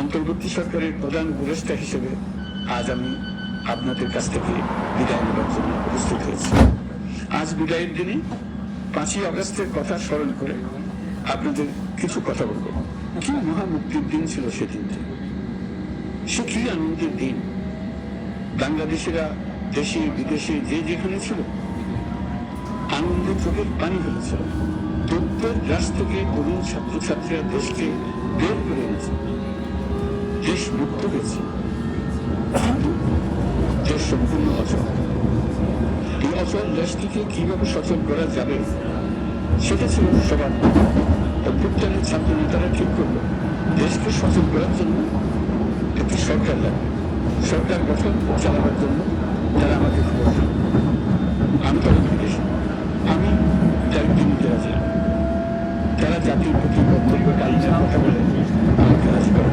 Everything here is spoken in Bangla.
অন্তর্বর্তী সরকারের প্রধান উপদেষ্টা হিসেবে আজ আমি আপনাদের কাছ থেকে বিদায় নেবার জন্য প্রস্তুত হয়েছি। আজ বিদায়ের দিনে 5ই আগস্টের কথা স্মরণ করে আপনাদের কিছু কথা বলব। কি মহামুক্তির দিন ছিল সেদিনটি, সে কি আনন্দের দিন। বাংলাদেশিরা দেশে বিদেশে যে যেখানে ছিল আনন্দে চোখের পানি ফেলেছিল। দূরের রাশ থেকে তরুণ ছাত্রছাত্রীরা দেশকে বের করে এনেছে, দেশ মুক্ত হয়েছে, কিন্তু দেশ সম্পূর্ণ অচল। এই অচল দেশটিকে কিভাবে সচল করা যাবে সেটা ছিল সবার। অভ্যুত্থানের ছাত্র নেতারা ঠিক করলো দেশকে সচল করার জন্য একটি সরকার লাগবে, সরকার গঠন চালাবার জন্য তারা আমাকে খবর দিল। আমি তাদের বিদেশি, আমি দায়িত্ব নিতে রাজি। তারা জাতির প্রতি কর্তব্য পালনের কথা বলে আমাকে রাজি করে।